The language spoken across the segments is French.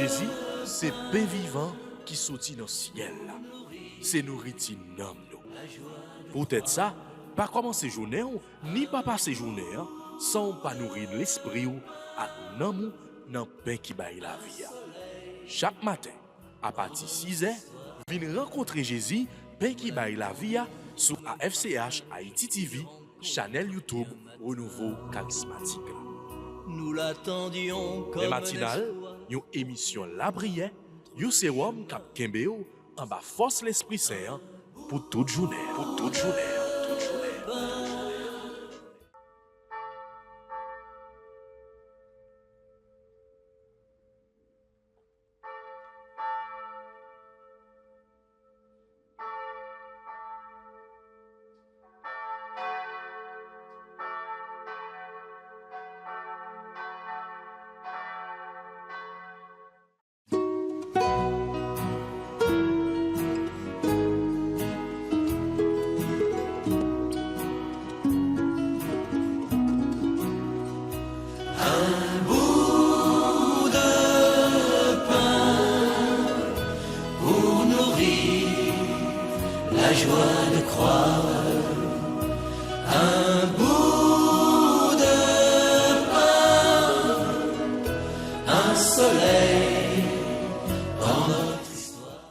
Jésus, c'est pain vivant qui sortit dans le ciel. C'est nourriture nom nous. Peut-être ça, pas commencer journée ni pas passer journée sans pas nourrir l'esprit ou à nous dans pain qui baille la vie. Chaque matin, à partir de 6h, venez rencontrer Jésus, pain qui baille la vie sur AFCH Haïti TV, channel YouTube Renouveau Charismatique. Nous l'attendions comme les matinales, une émission La Prière, un sérum cap Kembeo en bas force l'Esprit Saint pour toute journée. La joie de croire, un bout de pain, un soleil dans notre histoire.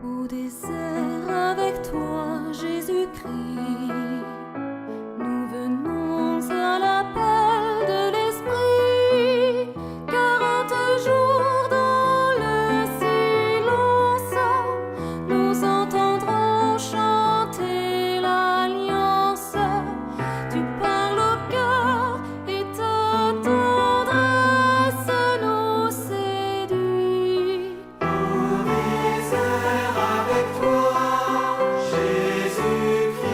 Au désert avec toi, Jésus-Christ. Nous venons à l'appel de l'Esprit, 40 jours dans le silence, nous entendrons chanter l'alliance. Tu parles au cœur et ta tendresse nous séduit. Au désert avec toi, Jésus-Christ,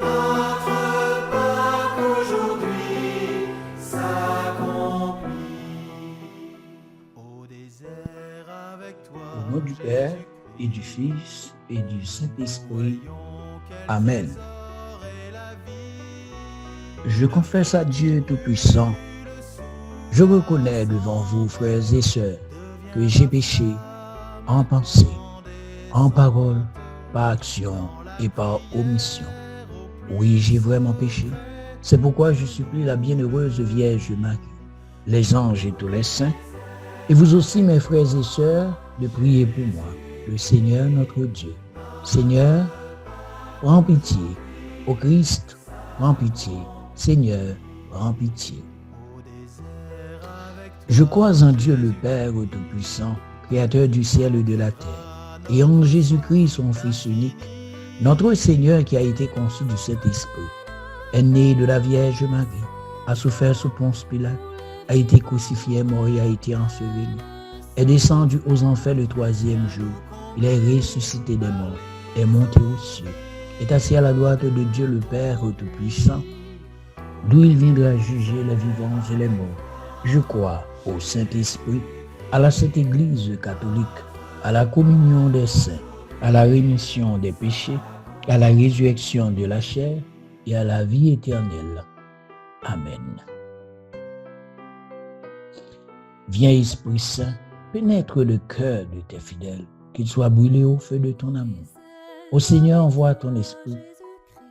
notre Pâque aujourd'hui s'accomplit. Au désert avec toi, Au nom du Père et du Fils et du Saint-Esprit. Amen. Je confesse à Dieu Tout-Puissant. Je reconnais devant vous, frères et sœurs, que j'ai péché en pensée, en parole, par action et par omission. Oui, j'ai vraiment péché. C'est pourquoi je supplie la bienheureuse Vierge Marie, les anges et tous les saints, et vous aussi, mes frères et sœurs, de prier pour moi, le Seigneur notre Dieu. Seigneur, prends pitié. Ô Christ, prends pitié. Seigneur, prends pitié. Je crois en Dieu le Père Tout-Puissant, Créateur du ciel et de la terre, et en Jésus-Christ, son Fils unique, notre Seigneur qui a été conçu du Saint-Esprit, est né de la Vierge Marie, a souffert sous Ponce Pilate, a été crucifié, mort et a été enseveli, est descendu aux enfers le 3e jour, il est ressuscité des morts, est monté aux cieux, est assis à la droite de Dieu le Père Tout-Puissant, d'où il viendra juger les vivants et les morts. Je crois au Saint-Esprit, à la Sainte Église catholique, à la communion des saints, à la rémission des péchés, à la résurrection de la chair et à la vie éternelle. Amen. Viens, Esprit Saint, pénètre le cœur de tes fidèles, qu'ils soient brûlés au feu de ton amour. Ô Seigneur, envoie ton Esprit,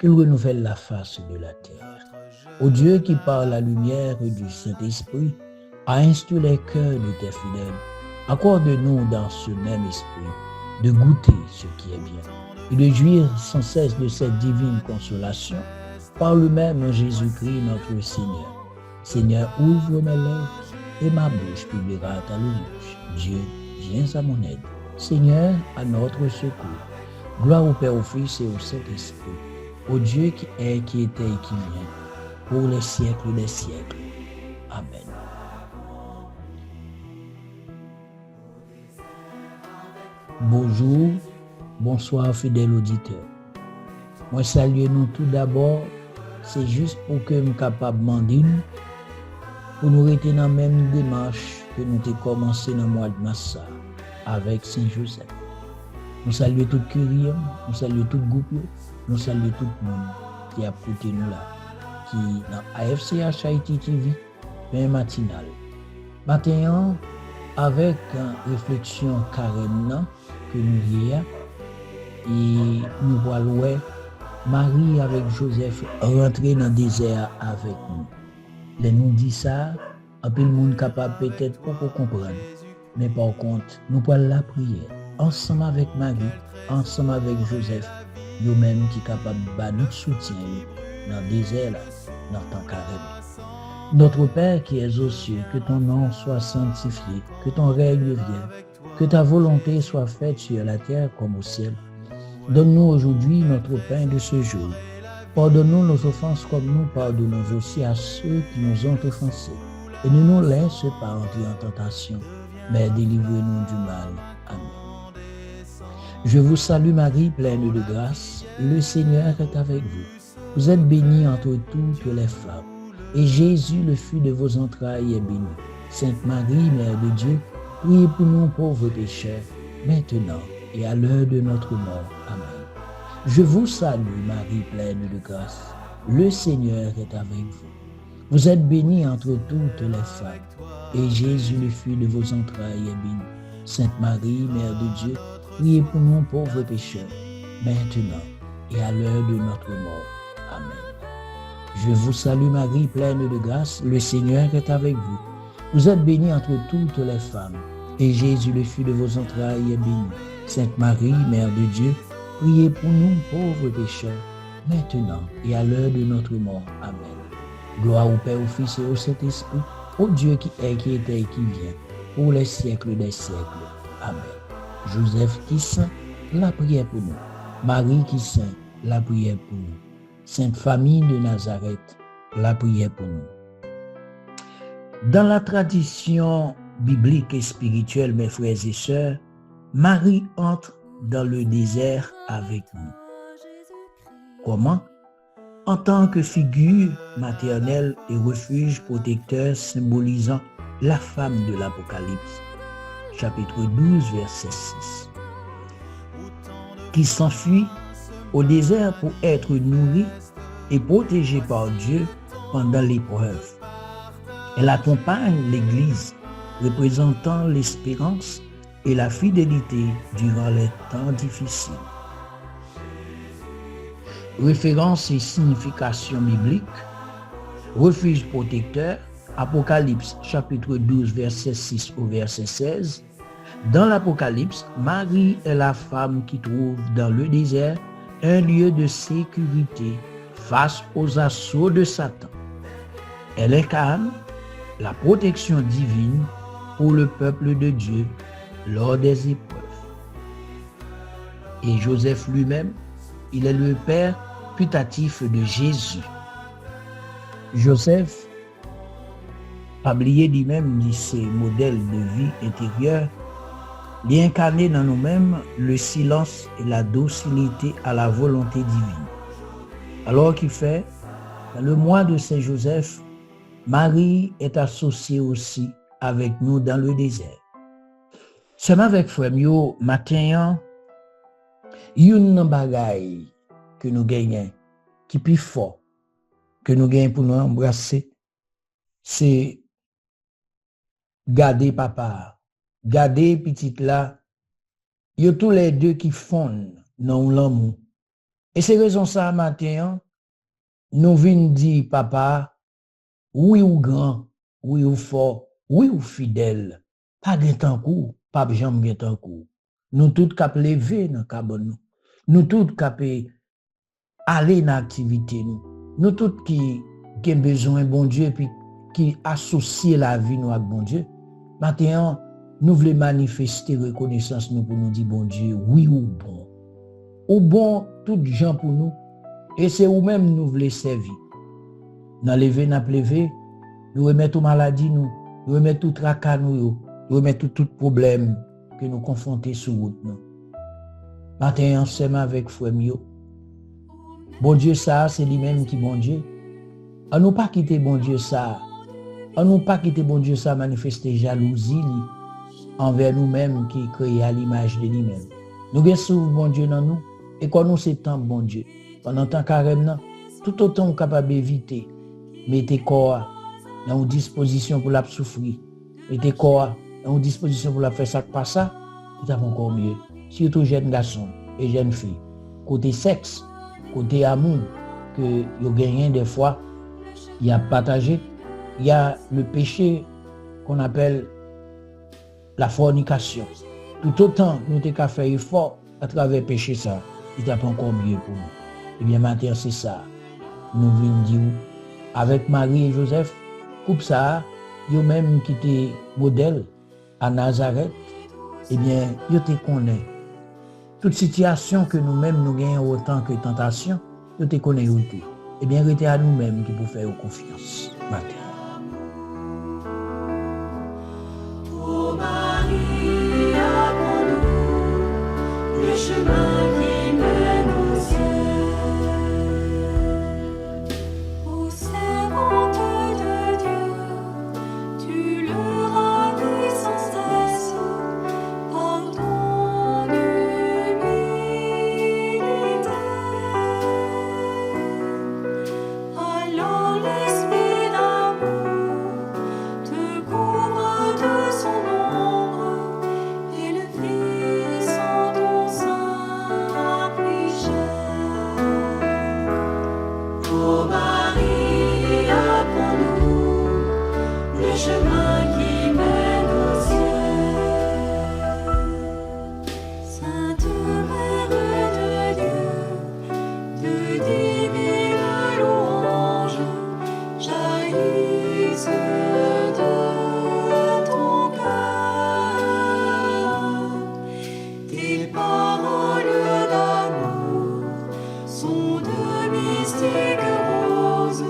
qu'il renouvelle la face de la terre. Ô Dieu qui par la lumière du Saint-Esprit a instruit les cœurs de tes fidèles, accorde-nous dans ce même esprit de goûter ce qui est bien et de jouir sans cesse de cette divine consolation par le même Jésus-Christ notre Seigneur. Seigneur, ouvre mes lèvres et ma bouche publiera ta louange. Dieu, viens à mon aide. Seigneur, à notre secours. Gloire au Père, au Fils et au Saint-Esprit, au Dieu qui est, qui était et qui vient, pour les siècles des siècles. Amen. Bonjour, bonsoir fidèles auditeurs. Moi salue nous tout d'abord, c'est juste pour que nous capables de demander pour nous rester dans la même démarche que nous avons commencé dans le mois de mars avec Saint Joseph. Nous saluons tout curie, nous saluons tout groupe, nous saluons tout le monde qui a écouté nous là, qui dans AFCH Haïti TV, bien matinal. Maintenant, avec une réflexion carrément que nous y a, et nous voyons Marie avec Joseph rentrer dans le désert avec nous. Les nous dit ça, un peu le monde capable peut-être pas pour comprendre. Mais par contre, nous pouvons la prière ensemble avec Marie, ensemble avec Joseph, nous-mêmes qui sont capables de nous soutien dans le désert, là, dans le temps carré. Notre Père qui es aux cieux, que ton nom soit sanctifié, que ton règne vienne, que ta volonté soit faite sur la terre comme au ciel. Donne-nous aujourd'hui notre pain de ce jour. Pardonne-nous nos offenses comme nous pardonnons aussi à ceux qui nous ont offensés. Et ne nous laisse pas entrer en tentation, mais délivre-nous du mal. Amen. Je vous salue Marie, pleine de grâce. Le Seigneur est avec vous. Vous êtes bénie entre toutes les femmes. Et Jésus, le fruit de vos entrailles, est béni. Sainte Marie, Mère de Dieu, priez pour nous pauvres pécheurs, maintenant et à l'heure de notre mort. Amen. Je vous salue, Marie, pleine de grâce. Le Seigneur est avec vous. Vous êtes bénie entre toutes les femmes, et Jésus, le fruit de vos entrailles, est béni. Sainte Marie, Mère de Dieu, priez pour nous pauvres pécheurs, maintenant et à l'heure de notre mort. Amen. Je vous salue, Marie, pleine de grâce. Le Seigneur est avec vous. Vous êtes bénie entre toutes les femmes, et Jésus, le fruit de vos entrailles, est béni. Sainte Marie, Mère de Dieu, priez pour nous pauvres pécheurs, maintenant et à l'heure de notre mort. Amen. Gloire au Père, au Fils et au Saint-Esprit, au Dieu qui est, qui était et qui vient, pour les siècles des siècles. Amen. Joseph qui saint, la prière pour nous. Marie qui saint, la prière pour nous. Sainte Famille de Nazareth, la prière pour nous. Dans la tradition biblique et spirituelle, mes frères et sœurs, Marie entre dans le désert avec nous. Comment? En tant que figure maternelle et refuge protecteur symbolisant la femme de l'Apocalypse, chapitre 12, verset 6, qui s'enfuit au désert pour être nourrie et protégée par Dieu pendant l'épreuve. Elle accompagne l'Église, représentant l'espérance et la fidélité durant les temps difficiles. Référence et signification biblique. Refuge protecteur, Apocalypse chapitre 12 verset 6 au verset 16. Dans l'Apocalypse, Marie est la femme qui trouve dans le désert un lieu de sécurité face aux assauts de Satan. Elle incarne la protection divine pour le peuple de Dieu lors des épreuves. Et Joseph lui-même, il est le père putatif de Jésus. Joseph, oublié lui-même de ses modèles de vie intérieure, il incarné dans nous-mêmes le silence et la docilité à la volonté divine. Alors qu'il fait, dans le mois de Saint-Joseph, Marie est associée aussi avec nous dans le désert. Seulement avec frère Mio, matin, une bagaille que nous gagnons, qui est plus fort, que nous gagnons pour nous embrasser, c'est garder papa, garder petite là, il y a tous les deux qui fondent dans l'amour. Et c'est raison ça, matin, nous venons dire papa, oui ou grand, oui ou fort, oui ou fidèle, pas de temps court, pas jamais de temps court. Nous tous cap lever dans cabane nous tous cap aller dans activité nous tous qui avons besoin bon Dieu puis qui associent la vie nous avec bon Dieu. Maintenant, nous voulons manifester reconnaissance nous pour nous dire bon Dieu, oui ou bon. Ou bon tout gens pour nous et c'est ou même nous voulons servir. Dans lever n'a plevé, nous remettons maladie nous remettons tout tracas nous remettons tout problème que nous confronter sur route nous. Matin ensemble avec frère Mio. Bon Dieu ça c'est lui-même qui bon Dieu. On nous pas quitter bon Dieu ça. On nous pas quitter bon Dieu ça manifester jalousie envers nous-mêmes qui créé à l'image de lui-même. Nous avons bon Dieu dans nous. Et quand nous c'est temps bon Dieu. Pendant temps carême, tout autant capable d'éviter, mettez corps dans une disposition pour la souffrir. Mettez corps dans une disposition pour la faire ça pas ça, c'est encore mieux. Surtout jeunes garçons et jeunes filles. Côté sexe, côté amour, que vous gagnez des fois, il y a partagé, il y a le péché qu'on appelle la fornication. Tout autant nous avons fait effort à travers le péché ça, il est encore mieux pour nous. Eh bien, maintenant, c'est ça. Nous venons dire, avec Marie et Joseph, coupe ça, ils même qui étaient modèle à Nazareth, eh bien, ils te connaissent. Toute situation que nous-mêmes nous gagnons autant que tentation, ils te connaissent tout. Eh bien, restez à nous-mêmes qui pouvons faire confiance. Matin. Ô Marie, apprends-nous le chemin qui mène au ciel. Ô servante de Dieu, tu le ravis sans cesse par ton humilité. Alors l'esprit d'amour te couvre de son ombre et le Fils en ton sein affligé. Ô Marie, apprends-nous le chemin qui mène au ciel. Sainte Mère de Dieu, de divines louanges jaillissent de ton cœur. Tes paroles d'amour sont de mystiques roses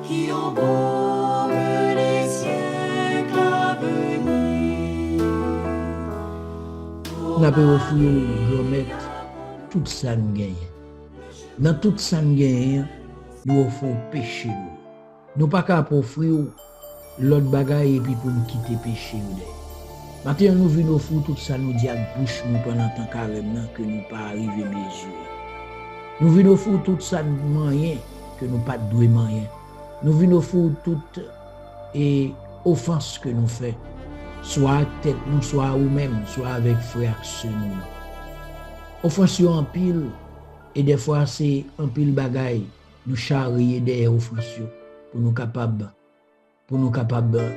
qui embaument les siècles à venir. Nous avons offert remettre tout ça nous gagne. Dans tout ça nous gagne, nous offrons péché. Nous pas qu'à offrir l'autre bagaille et puis pour nous quitter péché. Maintenant, nous venons offrir tout ça nous dit à bouche nous pendant temps carrément que nous pas arriver mesure. Nous venons offrir tout ça moyen que nous pas doué moyen. Nous venons offrir toute et offense que nous fait, soit à tête nous, soit à nous-mêmes, soit avec frères sœurs nous. Offense en pile et des fois c'est en pile bagaille nous charrier des offenses pour nous capables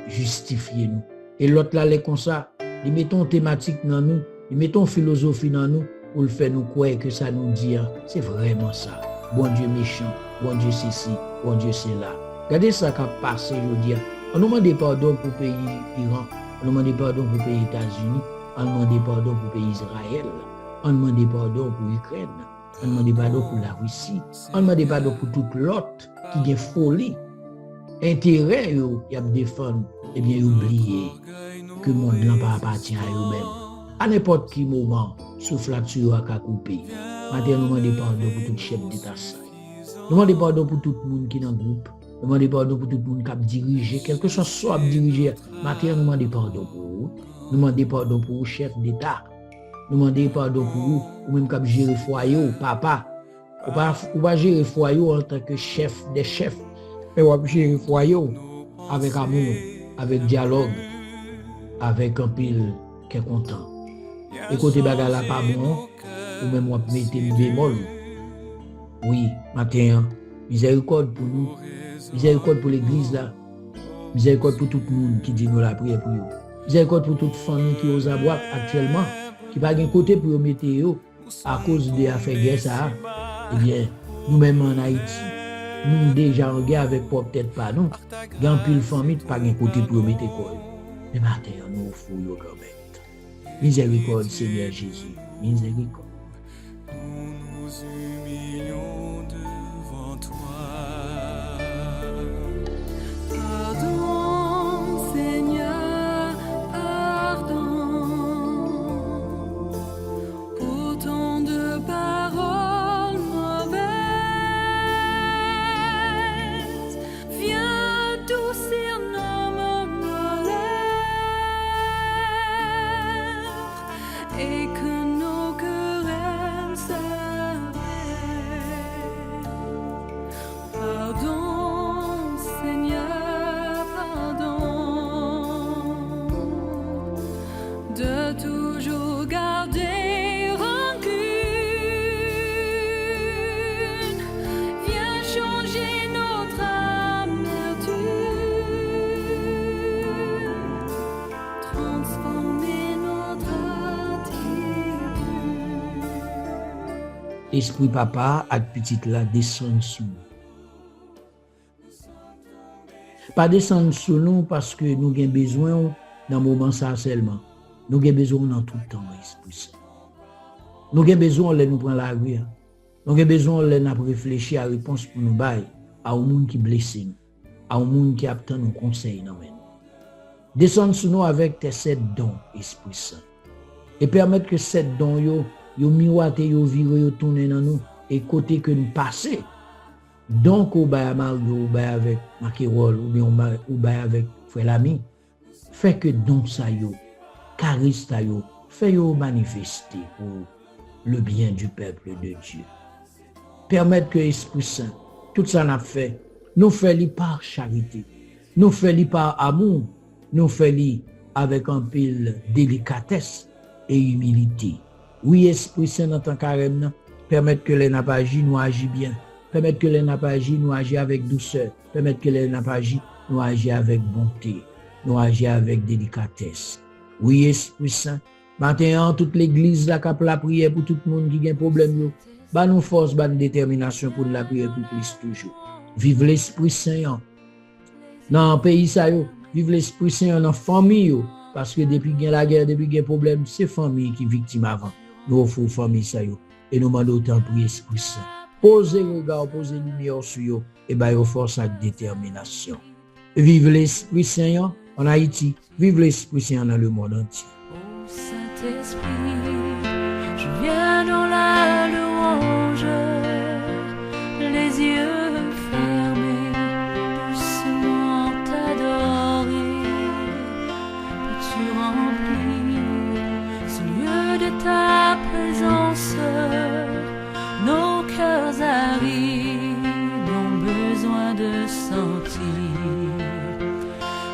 justifier nous. Et l'autre là les comme ça, ils mettons thématique dans nous, ils mettons philosophie dans nous pour le faire nous croire que ça nous dit c'est vraiment ça. Bon Dieu méchant, bon Dieu c'est ci, bon Dieu c'est là. Regardez ça qui a passé aujourd'hui. On nous demande pardon pour le pays Iran, on nous demande pardon pour le pays États-Unis, on nous demande pardon pour le pays Israël, on nous demande pardon pour l'Ukraine, on nous demande pardon pour la Russie, on nous demande pardon pour toute l'autre qui a folie, intérêt y a défendre, et bien oublier que le monde n'a pas appartient à eux-mêmes. À n'importe quel moment, soufflature a coupé. Maintenant, nous demandons pardon pour tout chef d'État. Nous demandons pardon pour tout le monde qui est dans le groupe. Nous demandons pardon pour tout le monde qui a dirigé, quel que soit soit dirigé. Maintenant, nous demandons pardon pour vous. Nous demandons pardon pour le chef d'État. Nous demandons pardon pour vous, ou même qui a géré le foyer, papa. Ou pas gérer le foyer en tant que chef des chefs, mais ou gérer le foyer avec amour, avec dialogue, avec un pile qui est content. Et côté bagarre là pas bon, ou même on mettre une bémol. Oui, matin, miséricorde pour nous, miséricorde pour l'église là, miséricorde pour tout le monde qui dit nous la prière pour eux. Miséricorde pour toute famille qui est aux abois actuellement, qui n'a pas de côté pour mettre eux à cause de l'affaire guerre ça. Eh bien, nous-mêmes en Haïti, nous déjà en guerre avec peut-être pas nous, dans pile famille pas de côté pour mettre quoi. Mais matin, nous offrons yo grand maître. Miséricorde, Seigneur Jésus, miséricorde. Nous nous humilions devant toi. Pardon, Seigneur, pardon, pour tant de paroles mauvaises. Viens adoucir nos malheurs et que nos cœurs esprit papa ak petite là descend sous nous. Pas descendre sous nous parce que nous avons besoin dans le moment ça seulement. Nous avons besoin dans tout le temps, Esprit Saint. Nous avons besoin de nous prendre la rue. Nous avons besoin de nous réfléchir à la réponse pour nous bailler à un monde qui blesse nous, à un monde qui attend nos conseils. Descendre sous nous avec tes 7 dons, Esprit Saint. Et permettre que 7 dons, yo miroiter, yo virer, yo tourner dans nous et côté que nous passons. Donc, ou bien Margot, ou bien avec Maquerol, ou bien avec Frère Lamy, fait que don ça yo, charisme ça yo, fait yo manifester pour le bien du peuple de Dieu. Permettre que l'Esprit Saint, tout ça n'a fait, nous fait par charité, nous fait par amour, nous fait avec un pile délicatesse et humilité. Oui, Esprit Saint, dans ton carême, permettre que les napagis nous agissent bien. Permettre que les napagis nous agissent avec douceur. Permettre que les napagis nous agissent avec bonté. Nous agissent avec délicatesse. Oui, Esprit Saint. Maintenant, toute l'église la cap la prière pour tout le monde qui a un problème. Bah nous force, bah nous détermination pour la prière pour Christ toujours. Vive l'Esprit Saint. Dans le pays, ça yo. Vive l'Esprit Saint dans la famille. Parce que depuis qu'il y a la guerre, depuis qu'il y a un problème, c'est la famille qui est victime avant. Nous offrons famille ça yo. Et nous demandons autant pour l'Esprit Saint. Posez regard, posez lumière sur eux et bah yo force avec détermination. Vive l'Esprit Saint en Haïti, vive l'Esprit Saint dans le monde entier. Ô Saint-Esprit, je viens dans la louange, les yeux fermés, doucement t'adorer. Peux-tu remplir ce lieu de ta présence? Nos cœurs arides ont besoin de sentir.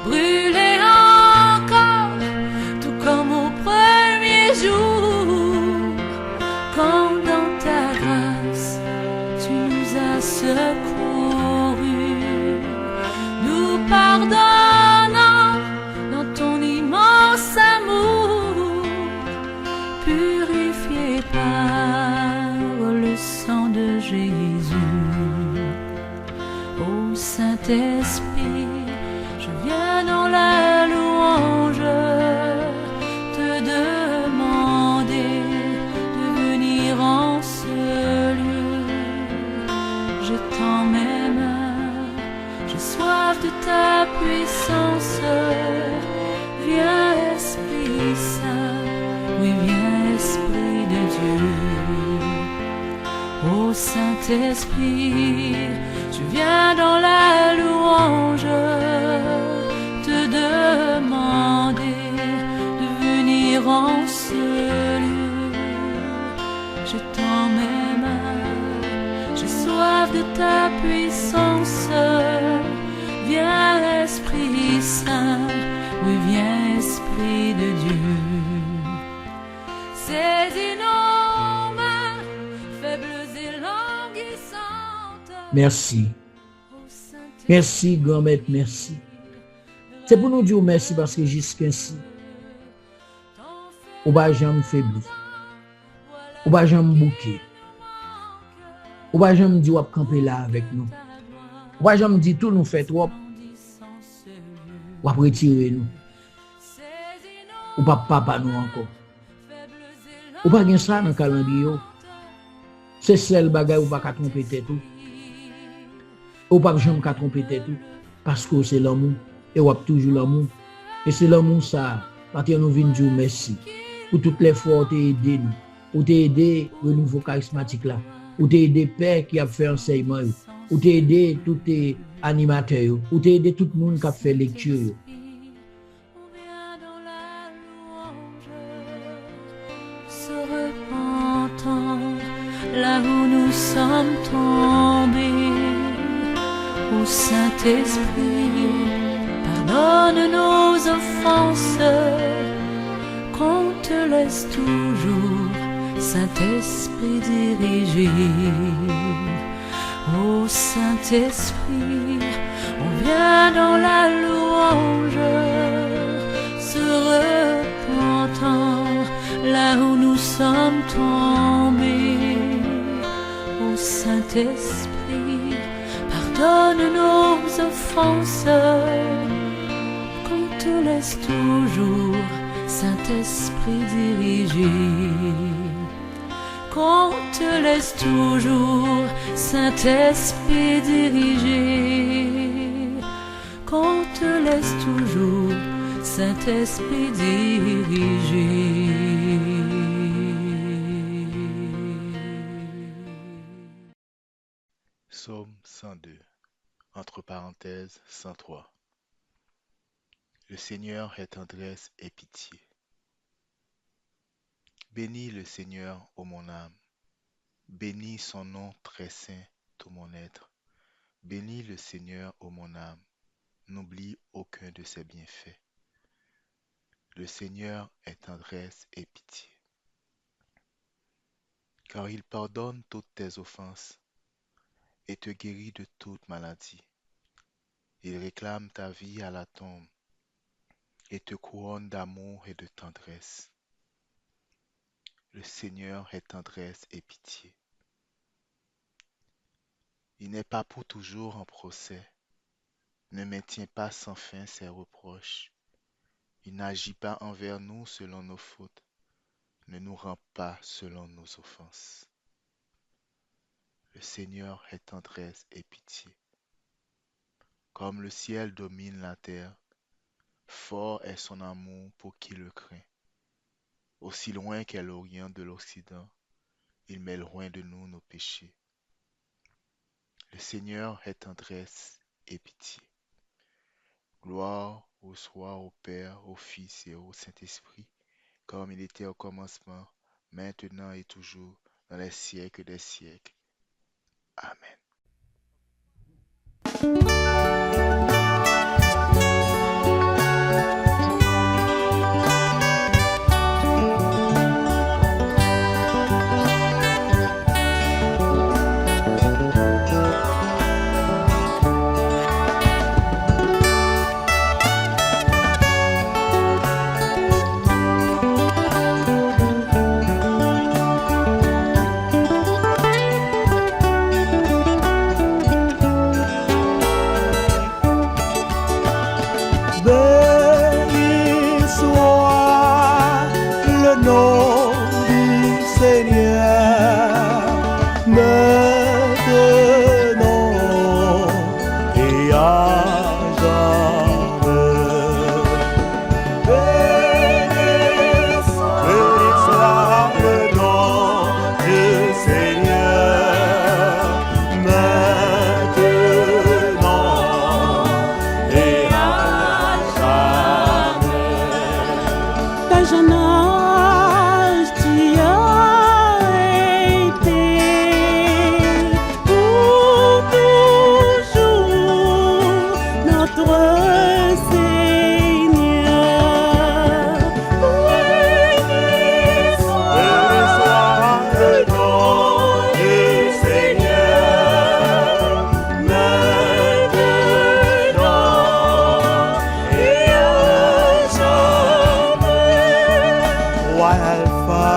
Brûler encore, tout comme au premier jour, quand dans ta grâce tu nous as secourus, nous pardonnant dans ton immense amour, purifié par le sang de Jésus. Ô Saint-Esprit, je viens dans la louange te demander de venir en ce lieu. Je tends mes mains, j'ai soif de ta puissance. Viens Esprit Saint, oui viens Esprit de Dieu. Ô Saint-Esprit, je viens dans la louange te demander de venir en ce lieu. Je tends mes mains, j'ai soif de ta puissance. Viens Esprit Saint, oui viens Esprit de Dieu. Saisis nos mains, faibles et languissantes. Merci. Merci, grand-mère, merci. C'est pour nous dire merci parce que jusqu'ici, on va jamais faiblir. On va jamais bouquer. On va jamais dire on va camper là avec nous. On va jamais dire tout nous fait trop. On va retirer nous. On va pas nous encore. On va gagner ça dans le calendrier. C'est celle bagaille ou pas qu'à tromper tête tout. Ou pas jamais qu'à tromper tête tout parce que c'est l'amour et on a toujours l'amour. Et c'est l'amour ça. Parce que nous venons dire merci pour toutes les fois où tu as aidé nous. Ou tu as aidé le nouveau charismatique là. Ou tu as aidé Père qui a fait enseignement. Ou tu as aidé tous les animateurs. Ou tu as aidé tout le monde qui a fait lecture. Là où nous sommes tombés, ô Saint-Esprit, pardonne nos offenses, qu'on te laisse toujours, Saint-Esprit, diriger. Ô Saint-Esprit, on vient dans la louange, se repentant, là où nous sommes tombés. Saint-Esprit, pardonne nos offenses, qu'on te laisse toujours, Saint-Esprit, diriger. Qu'on te laisse toujours, Saint-Esprit, diriger. Qu'on te laisse toujours, Saint-Esprit, diriger. Psaume 102, entre parenthèses 103. Le Seigneur est tendresse et pitié. Bénis le Seigneur, ô mon âme. Bénis son nom très saint, tout mon être. Bénis le Seigneur, ô mon âme. N'oublie aucun de ses bienfaits. Le Seigneur est tendresse et pitié. Car il pardonne toutes tes offenses et te guérit de toute maladie. Il réclame ta vie à la tombe et te couronne d'amour et de tendresse. Le Seigneur est tendresse et pitié. Il n'est pas pour toujours en procès, ne maintient pas sans fin ses reproches. Il n'agit pas envers nous selon nos fautes, ne nous rend pas selon nos offenses. Le Seigneur est tendresse et pitié. Comme le ciel domine la terre, fort est son amour pour qui le craint. Aussi loin qu'est l'Orient de l'Occident, il met loin de nous nos péchés. Le Seigneur est tendresse et pitié. Gloire soit au Père, au Fils et au Saint-Esprit, comme il était au commencement, maintenant et toujours, dans les siècles des siècles. Amen. Béni soit le nom du Seigneur, maintenant et à jamais. Béni soit le nom du Seigneur, maintenant et à Ta jeune âge, tu as été pour toujours notre Seigneur. Béni soit le nom du Seigneur, maintenant et à jamais. Roi Alpha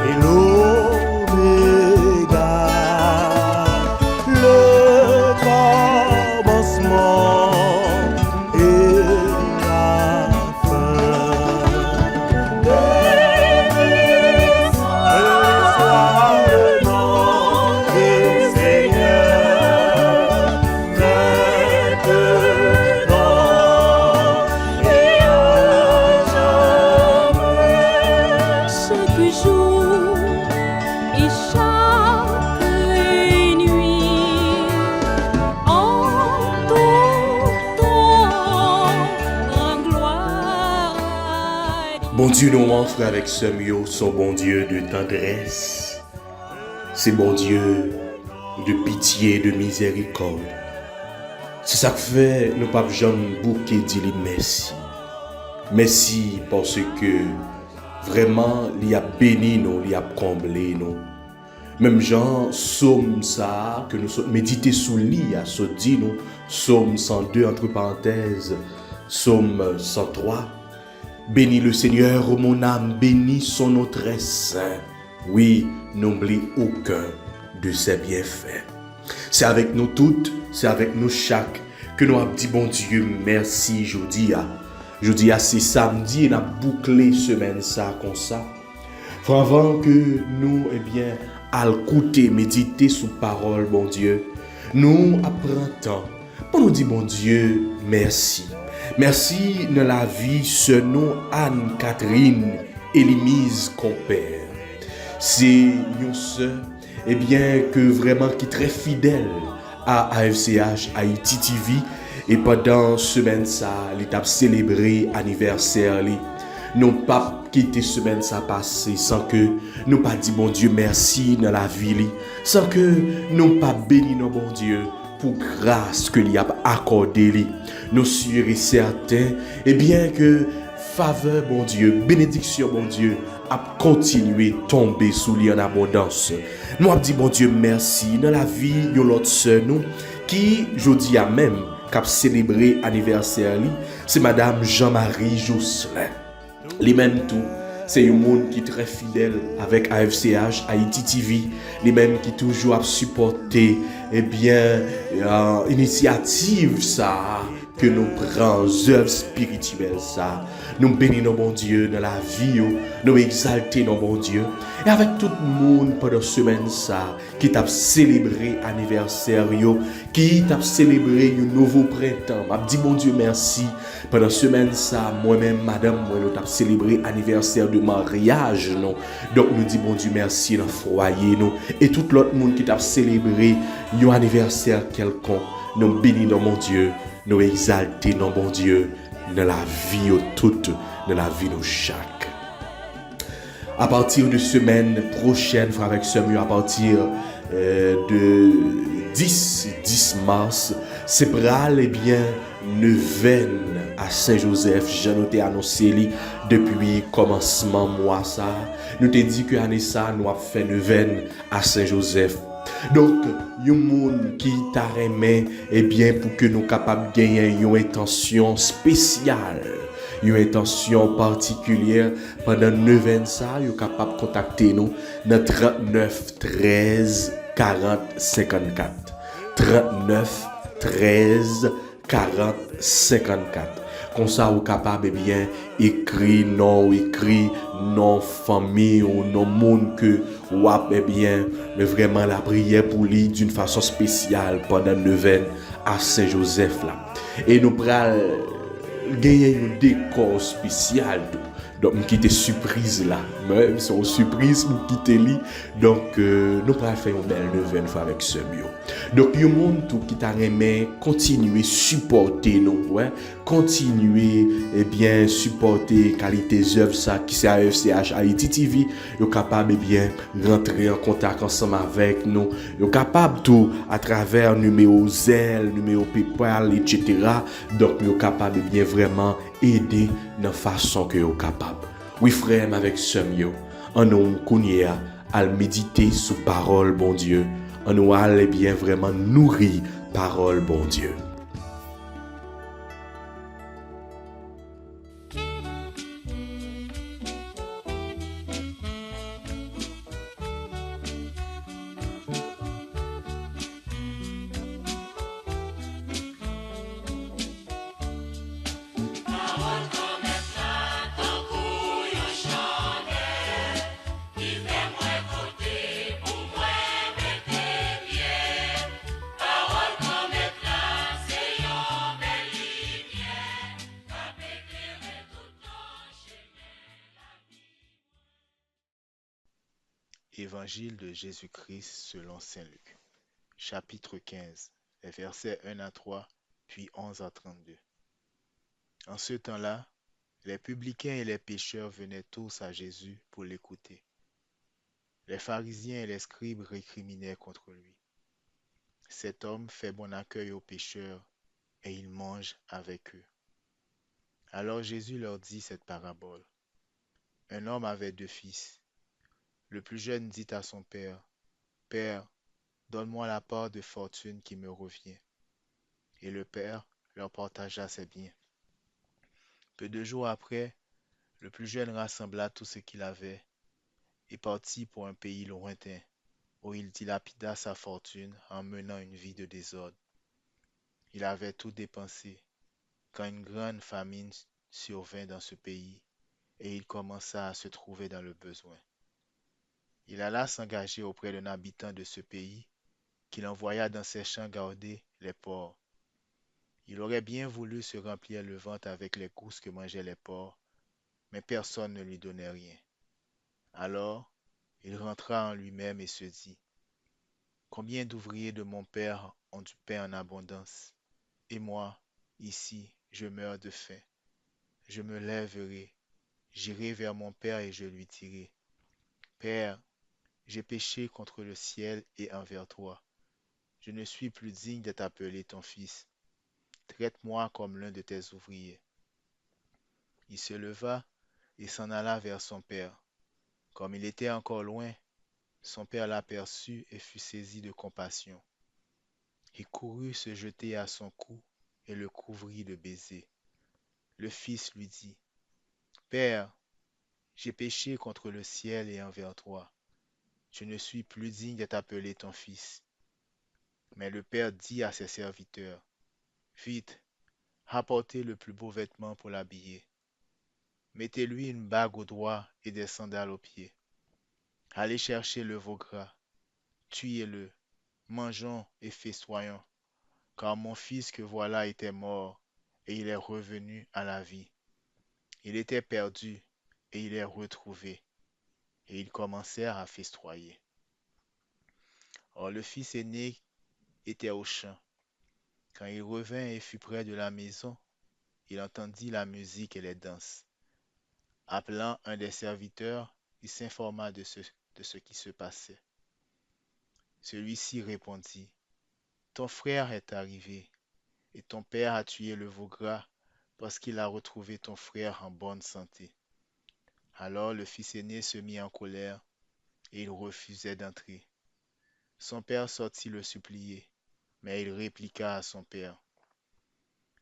et l'Oméga, le commencement et la fin. Béni soit le nom du Seigneur, maintenant et à jamais. chaque jour et chaque nuit, en tout temps, en gloire à Dieu. Bon Dieu nous montre avec ce mieux son bon Dieu de tendresse. C'est bon Dieu de pitié, de miséricorde. C'est ça que fait nous pas jamais bouquet dire merci. Merci parce que vraiment il a béni nous, il a comblé nous. Même Jean, somme ça que nous sommes méditer sous lit à se dit nous, Psaume 102 entre parenthèses, Psaume 103. Bénis le Seigneur, ô mon âme, bénis son nom très saint. Oui, n'oublie aucun de ses bienfaits. C'est avec nous toutes, c'est avec nous chaque que nous avons dit bon Dieu merci jeudi. Jeudi c'est samedi et nous avons bouclé semaine ça comme ça. Avant que nous, à l'écouter, méditer sous parole, bon Dieu, nous apprenons temps pour nous dire, bon Dieu, merci. Merci de la vie, ce nom Anne-Catherine Élimise Compère. C'est une sœur, que vraiment qui est très fidèle à AFCH Haïti TV. Et pendant semaine ça, l'étape célébré anniversaire. Nous pas quitté semaine ça passé sans que nous pas dit bon Dieu merci dans la vie, sans que nous pas béni nos bon Dieu pour grâce que lui a accordé. Nous sûrs et certains, que faveur bon Dieu, bénédiction bon Dieu a continué tomber sous lui en abondance. Nous avons dit bon Dieu merci dans la vie de l'autre sœur nous qui jeudi a même qui a célébré anniversaire, c'est madame Jean-Marie Jocelyn. Les mêmes tout, c'est un monde qui est très fidèle avec AFCH, Haïti TV, les mêmes qui toujours a supporté, initiative ça, que nous prenons, œuvres spirituelles ça. Nous bénissons bon Dieu dans la vie, nous exaltons nos bon Dieu. Et avec tout le monde pendant semaine ça, qui t'a célébré anniversaire, qui t'a célébré un nouveau printemps. M'a dit bon Dieu merci. Pendant semaine ça, moi-même, madame, moi, nous t'a célébré anniversaire de mariage, non. Donc nous dit bon Dieu merci dans le foyer, non. Et tout l'autre monde qui t'a célébré un anniversaire quelconque, nous bénissons mon Dieu. Nous exalter nos bon Dieu dans la vie toute, dans la vie de chaque. À partir de semaine prochaine, frère avec ce mieux, à partir de 10 mars, c'est pral neuvaine à Saint-Joseph. J'ai noté annoncé depuis commencement mois ça. Nous te dit que année ça nous a fait neuvaine à Saint-Joseph. Donc, il y a un monde qui t'a aimé, pour que nous capables de gagner une intention spéciale, une intention particulière pendant 9 ans, ça, vous êtes capable de contacter nous dans 39 13 40 54. 39 13 40 54. Comme ça, vous êtes capable écrire non famille ou non monde que ou mais vraiment la prière pour lui d'une façon spéciale pendant 9 ans à Saint-Joseph là. Et nous prenons gagner un décor spécial. Donc, nous quittons surprise là. Même si on surprise, nous quittons lui. Donc, nous pourrons faire une belle neuvaine fois avec ce mieux. Donc, il y a un monde tout qui t'a aimé continuer supporter nous, ouais. Continuer, supporter qualité œuvres ça qui c'est AFCH Haïti TV. Vous capable, rentrer en contact ensemble avec nous. Vous capable tout à travers numéro Zelle, numéro PayPal, etc. Donc, vous capable, vraiment aider dans la façon que vous êtes capable. Oui, frère, avec ce mieux, en nous connaît à méditer sous parole, bon Dieu. En nous allons vraiment nourrir parole, bon Dieu. Évangile de Jésus-Christ selon Saint Luc, chapitre 15, les versets 1 à 3, puis 11 à 32. En ce temps-là, les publicains et les pécheurs venaient tous à Jésus pour l'écouter. Les pharisiens et les scribes récriminaient contre lui. Cet homme fait bon accueil aux pécheurs et il mange avec eux. Alors Jésus leur dit cette parabole. Un homme avait 2 fils. Le plus jeune dit à son père, « Père, donne-moi la part de fortune qui me revient. » Et le père leur partagea ses biens. Peu de jours après, le plus jeune rassembla tout ce qu'il avait et partit pour un pays lointain, où il dilapida sa fortune en menant une vie de désordre. Il avait tout dépensé quand une grande famine survint dans ce pays et il commença à se trouver dans le besoin. Il alla s'engager auprès d'un habitant de ce pays qu'il envoya dans ses champs garder les porcs. Il aurait bien voulu se remplir le ventre avec les gousses que mangeaient les porcs, mais personne ne lui donnait rien. Alors, il rentra en lui-même et se dit, combien d'ouvriers de mon père ont du pain en abondance, et moi, ici, je meurs de faim. Je me lèverai, j'irai vers mon père et je lui dirai, Père, j'ai péché contre le ciel et envers toi. Je ne suis plus digne d'être appelé ton fils. Traite-moi comme l'un de tes ouvriers. Il se leva et s'en alla vers son père. Comme il était encore loin, son père l'aperçut et fut saisi de compassion. Il courut se jeter à son cou et le couvrit de baisers. Le fils lui dit, Père, j'ai péché contre le ciel et envers toi. Je ne suis plus digne d'être appelé ton fils. Mais le père dit à ses serviteurs, Vite, rapportez le plus beau vêtement pour l'habiller. Mettez-lui une bague au doigt et des sandales aux pieds. Allez chercher le veau gras, tuez-le, mangeons et festoyons, car mon fils que voilà était mort, et il est revenu à la vie. Il était perdu, et il est retrouvé. Et ils commencèrent à festoyer. Or le fils aîné était au champ. Quand il revint et fut près de la maison, il entendit la musique et les danses. Appelant un des serviteurs, il s'informa de ce qui se passait. Celui-ci répondit, Ton frère est arrivé, et ton père a tué le veau gras parce qu'il a retrouvé ton frère en bonne santé. Alors le fils aîné se mit en colère, et il refusait d'entrer. Son père sortit le supplier, mais il répliqua à son père,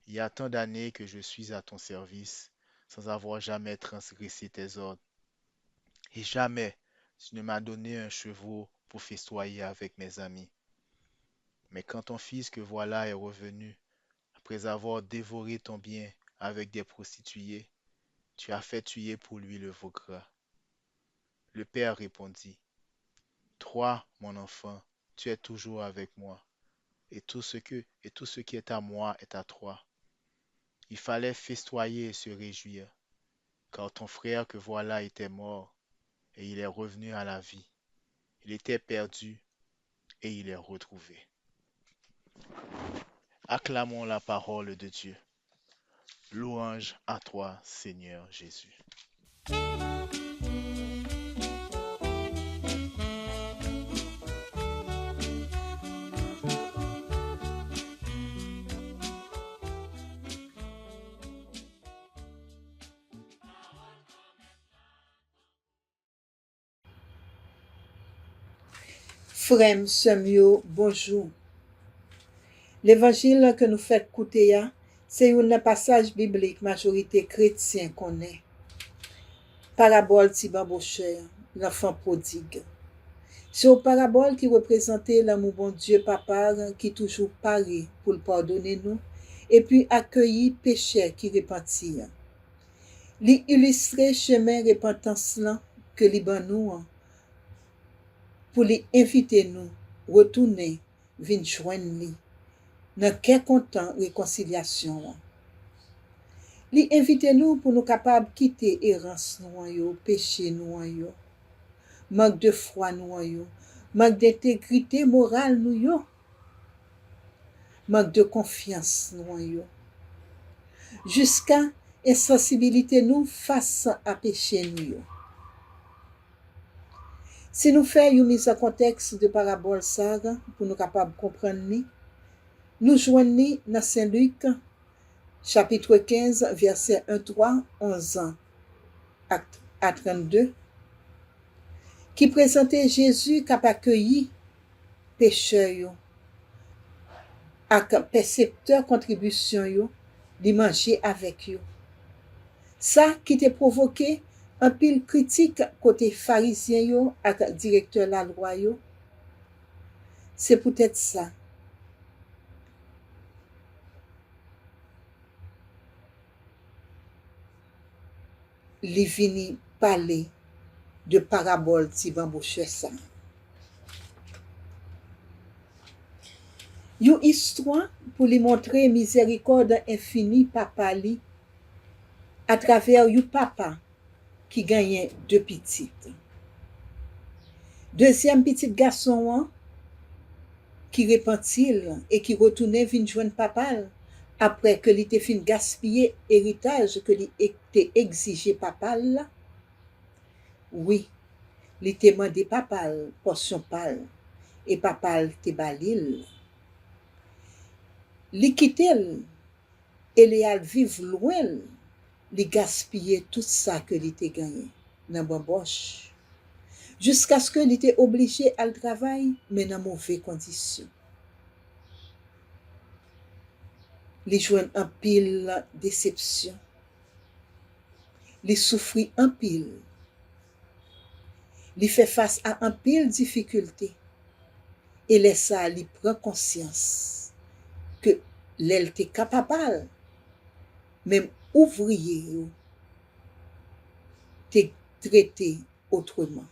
Il y a tant d'années que je suis à ton service, sans avoir jamais transgressé tes ordres. Et jamais tu ne m'as donné un chevreau pour festoyer avec mes amis. Mais quand ton fils que voilà est revenu, après avoir dévoré ton bien avec des prostituées, tu as fait tuer pour lui le veau gras. Le père répondit, Toi, mon enfant, tu es toujours avec moi, et tout ce qui est à moi est à toi. Il fallait festoyer et se réjouir, car ton frère que voilà était mort, et il est revenu à la vie. Il était perdu, et il est retrouvé. Acclamons la parole de Dieu. Louange à toi, Seigneur Jésus. Frères, sœurs, yo, bonjour. L'évangile que nous fait écouter, c'est un passage biblique majorité chrétien qu'on est. Parabole ti bamboucher, l'enfant prodigue. C'est une parabole qui représentait l'amour bon Dieu papa qui toujours paré pour le pardonner nous et puis accueillir péché qui repentit. Li illustrer chemin repentance là que li ban nous pour li inviter nous retourner vinn joindre li dans quel content réconciliation. Li invite nous pour nous capables quitter errance nous yo, péché nous yo, manque de foi nous yo, manque d'intégrité morale nous yo, manque de confiance nous yo, jusqu'à insensibilité nous face à péché nous yo. Si nous faisons une mise en contexte de parabole ça pour nous capables comprendre ni, nous joignons dans Saint Luc chapitre 15 verset 1 3 11 à 32 qui présentait Jésus qui a accueilli pécheurs yo ak percepteur contribution yo li manger avec yo. Ça qui t'a provoqué un pile critique côté pharisien yo ak directeur la loi yo C'est peut-être ça. Li vini parler de parabole ti bambouche ça. Yon histoire pour lui montrer miséricorde infinie papa li à travers yon papa qui gagnait 2 petites. Deuxième petit garçon qui repentil et qui retournait vinn joindre papa après que li te fin gaspiller héritage que li te exigé papa là. Oui, li te mandé papa portion pal et papa te balil. Li quitte et li al vivre loin, li gaspiller tout ça que li te gagné dans bamboche. Jusqu'à ce que li te obligé à travail mais dans mauvaises conditions. Li joine un pile déception. Li souffrit un pile. Li fait face à un pile difficulté. Et laisse ça li prend conscience que l'elle te capable même ouvrier te traité autrement.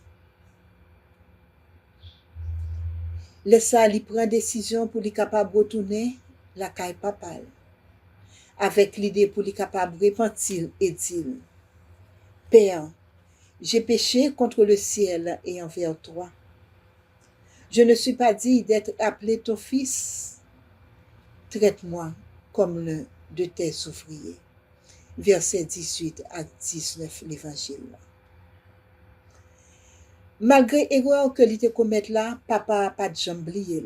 Laisse ça li prend décision pour li capable retourner la caille papa avec l'idée pour li capable repentir et dire Père, j'ai péché contre le ciel et envers toi. Je ne suis pas digne d'être appelé ton fils. Traite-moi comme l'un de tes ouvriers. Versets 18 à 19 l'évangile. Malgré l'erreur que l'il te commet là, papa n'a pas de jambe lié.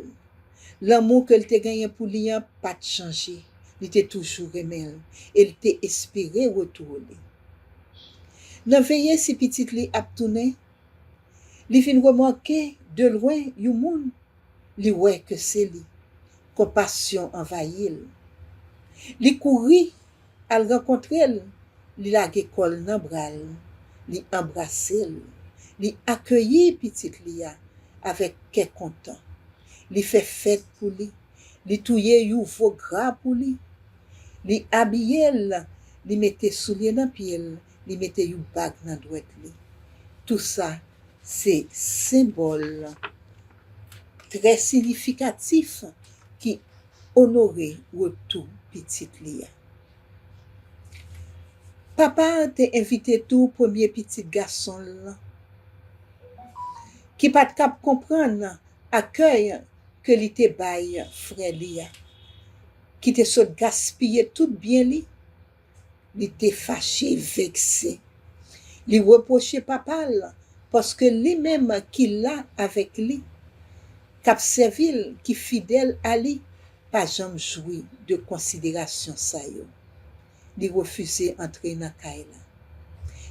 L'amour que l'il te gagné pour lui n'a pas changé. Il était toujours aimé. Il t'a espéré retourner. Dans veillé si petite li a tourné, li fin remarquer de loin yon moun, li ouais que c'est li. Compassion envahit. Li couri al rencontrer, li lage kol nan bral, li embrasser, li accueilli petite lia avec quel content. Li fait fête pour li, li touye yon veau gras pour li, li habillé, li mette soulier dans pied, li mette yon bag dans droite li. Tout ça, c'est symbole très significatif qui honorait retour petite lia. Papa t'a invité tout premier petit garçon là, qui pas cap comprendre accueil que li te bail frère lia, qui te saute gaspiller tout bien li te fâché vexé, li reproché papa là, parce que lui-même qui l'a avec lui, cap servil qui fidèle à lui, pas jamais joui de considération ça yo. Li refusé entrer dans kaila.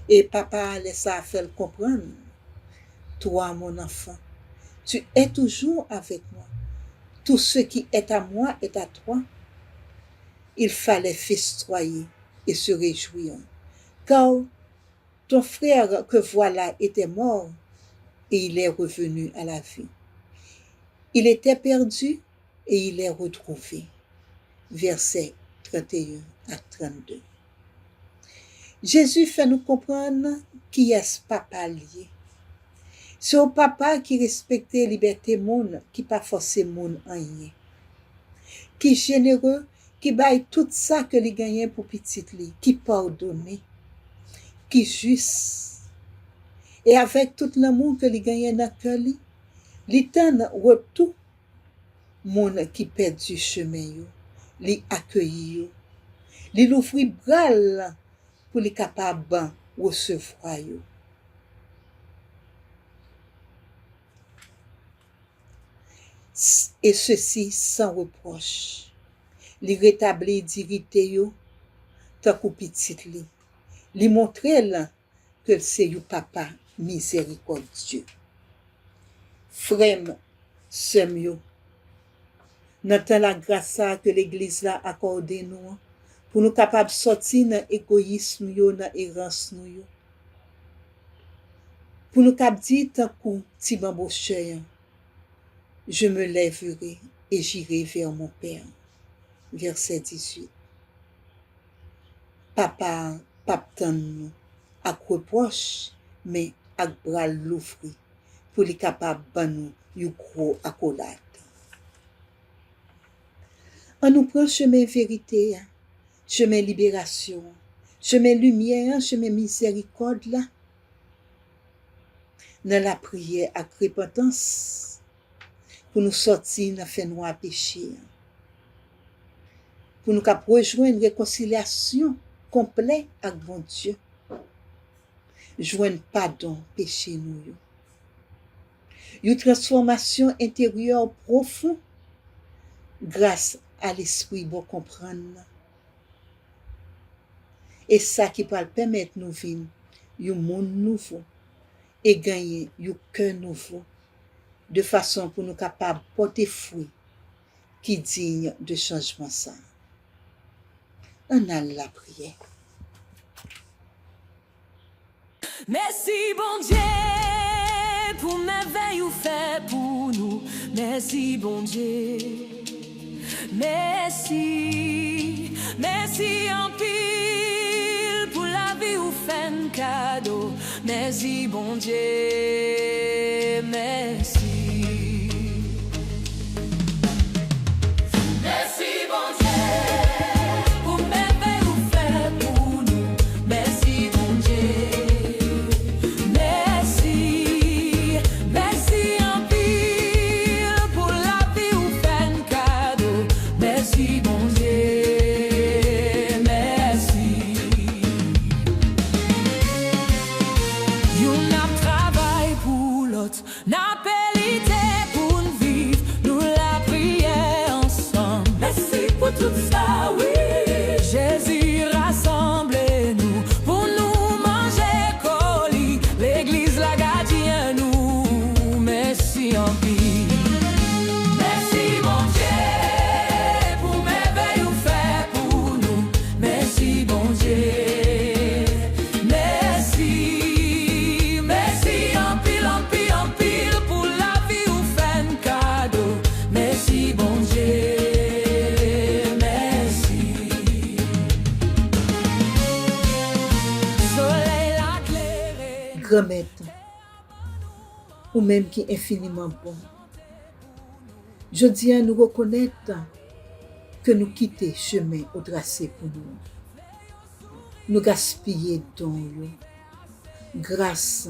Et papa laisse faire comprendre, toi mon enfant, tu es toujours avec moi. Tout ce qui est à moi est à toi. Il fallait festoyer et se réjouir, car ton frère que voilà était mort et il est revenu à la vie. Il était perdu et il est retrouvé. Versets 31 à 32. Jésus fait nous comprendre qui est ce papa lié. C'est au papa qui respecte la liberté moun, qui pas forcé moun en rien. Qui généreux, qui baille tout ça que li gagne pour petite li, qui pardonne, qui juste. Et avec tout l'amour que li gagne dans cœur li tend retour moun qui perd du chemin yo, li accueilli yo, li l'ouvri bral pour li capable recevoir yo. Et ceci sans reproche. Li rétablit dignité yo, tant que petite li. Li montre là que c'est you papa miséricordieux. Frère, sœur yo, n'entend la grâce que l'église là accordé nous pour nous capables sortir dans égoïsme yo, dans errance nous yo. Pour nous cap dire tant que ti bamboche, Je me lèverai et j'irai vers mon Père. Verset 18. Papa, paptan nous, ak reproche, mais ak bras l'ouvri, pour li capable ban nous yu gros accolade. On nous prend chemin vérité, chemin libération, chemin lumière, chemin miséricorde là. Dans la prière ak repentance, pour nous sortir dans fait noir péché. Pour nous cap rejoindre réconciliation complète avec bon Dieu. Joindre pardon péché nous. Une transformation intérieure profonde grâce à l'esprit pour comprendre. Et ça qui va permettre nous vivre un monde nouveau et gagner un cœur nouveau de façon pour nous capables de porter fruit qui digne de changement ça. On a la prière. Merci bon Dieu pour merveille ou fait pour nous. Merci bon Dieu. Merci. Merci en pile pour la vie ou fait un cadeau. Merci bon Dieu. Merci. Merci bon Dieu. Grand Maître, ou même qui est infiniment bon. Je dis à nous reconnaître que nous quittons chemin au tracé pour nous. Nous gaspiller dans nous, grâce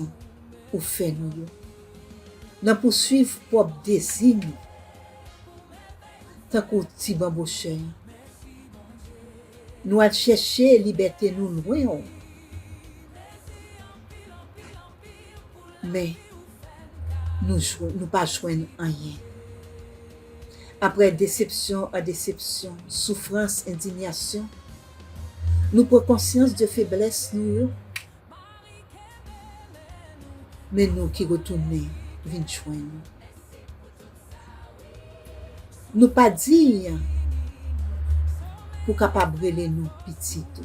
au fait nous. Nous poursuivre propre désir, tant qu'au petit bamboucheur. Nous allons chercher liberté nous loin. Mais nous pas joindre rien. Après déception à déception, souffrance, indignation, nous prenons conscience de faiblesse nous, mais nous qui retournons, venons joindre. Nous pas dire pour capable brûler nous petites,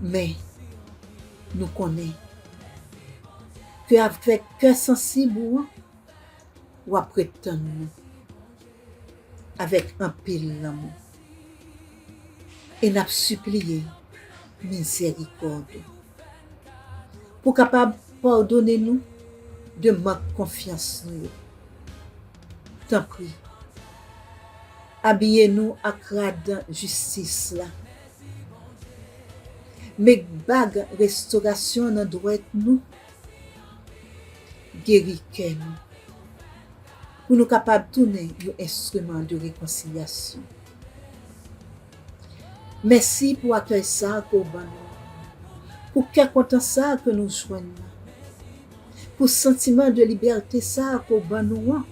mais nous connaissons que avec cœur sensible ou après tant avec un pile l'amour et n'a supplié miséricorde pour capable pardonner nous de manque confiance nous. Tant pis, habillez-nous à crade justice là. Mais bague restauration dans droite nous. Guéris nous. Pour nous capables de tourner un instrument de réconciliation. Merci pour accueillir ça pour pour quel content ça que nous joignons. Pour sentiment de liberté ça pour nous.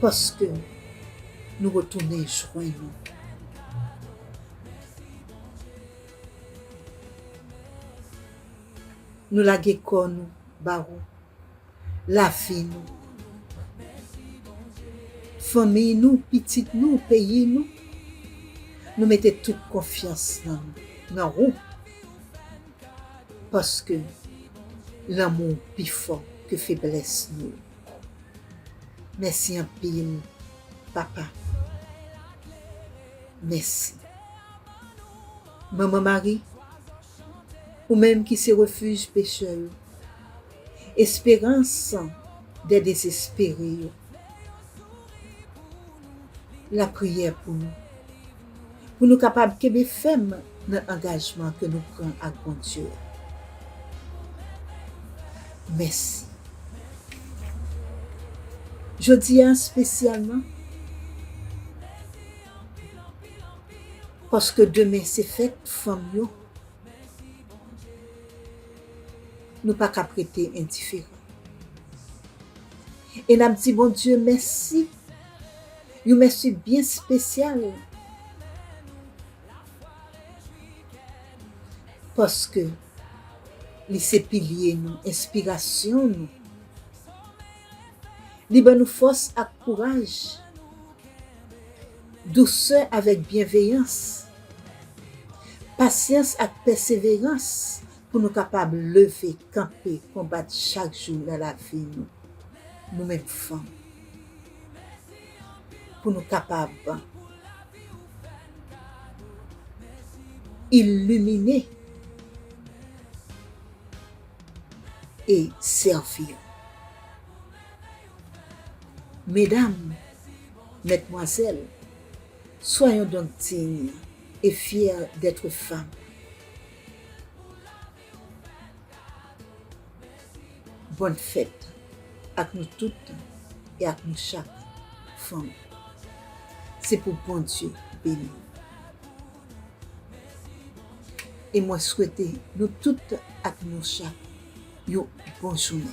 Parce que nous retournons joindre. Nous la guécons nous, barou, la vie nous, famille nous, petite nous, pays nous mettons toute confiance dans nous, parce que l'amour plus fort que faiblesse nous. Merci en pile, papa. Merci. Maman Marie, ou même qui se refuge pécheur, espérance des désespérés, la prière pour nous capables de faire l'engagement que nous prenons avec bon Dieu. Merci. Je dis spécialement parce que demain c'est fête femme yo. Nous pas qu'à prêter indifférent. Et nous dit bon Dieu merci. Un merci bien spécial. Parce que les piliers nous, inspiration nous. Libre nous force et courage. Douceur avec bienveillance. Patience et persévérance pour nous capables de lever, camper, combattre chaque jour dans la vie nous. Nous-mêmes femmes. Pour nous capables illuminer et servir. Mesdames, mesdemoiselles, soyons donc dignes et fiers d'être femmes. Bonne fête à nous toutes et à nous chaque femme. C'est pour bon Dieu béni. Et moi souhaiter nous toutes à nous chaque une bonne journée.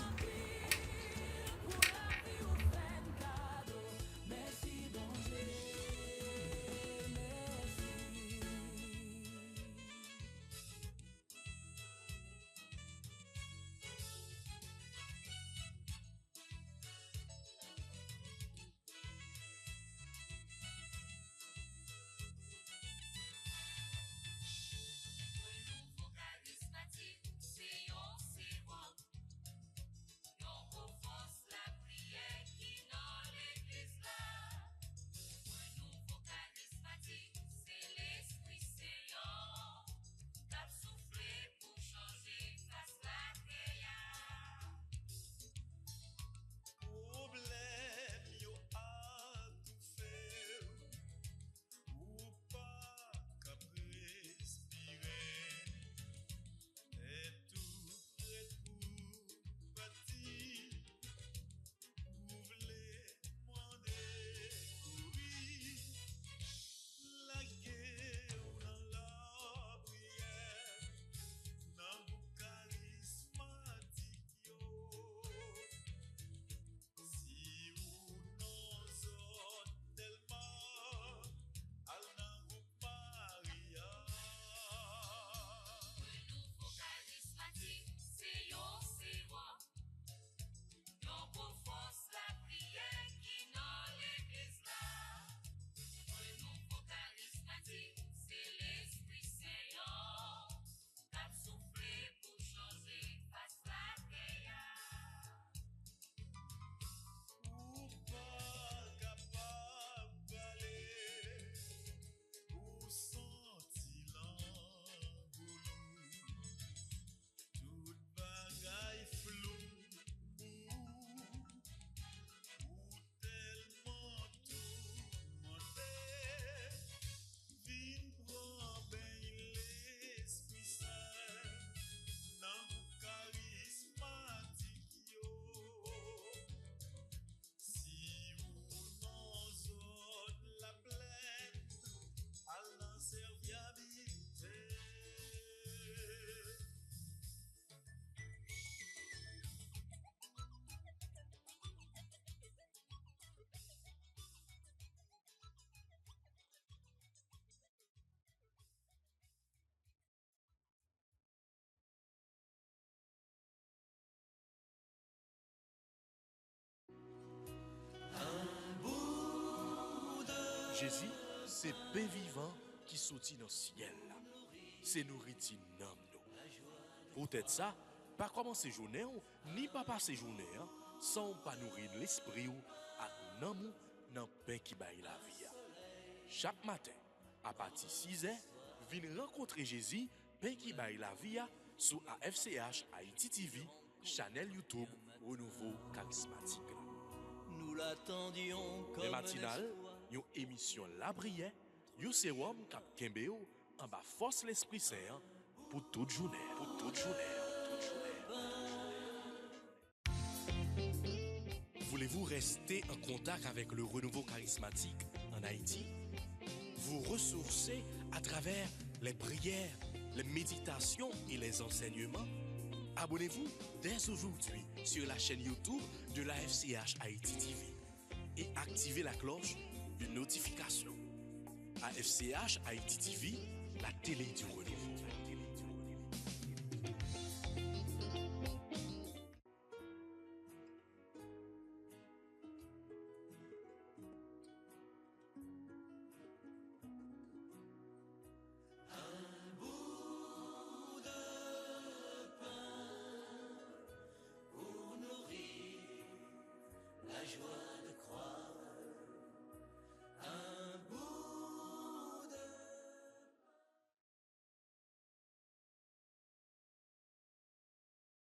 Jésus, c'est pain vivant qui sortit dans le ciel. C'est nourriture nous. Peut-être ça, pas commencer journée ou, ni pas passer journée hein, sans pas nourrir l'esprit ou à nan nan pain qui baille la vie. Chaque matin, à partir de 6h, viens rencontrer Jésus, pain qui baille la vie sur AFCH Haïti TV, channel YouTube Renouveau Charismatique. Nous l'attendions comme Les matinales, une émission La Prière, un sérum cap Kembeo, en bas force l'Esprit Saint pour toute journée. Pour toute journée. Voulez-vous rester en contact avec le renouveau charismatique en Haïti? Vous ressourcer à travers les prières, les méditations et les enseignements? Abonnez-vous dès aujourd'hui sur la chaîne YouTube de la FCH Haïti TV et activez la cloche de notification. AFCH Haïti TV, la télé du renouveau.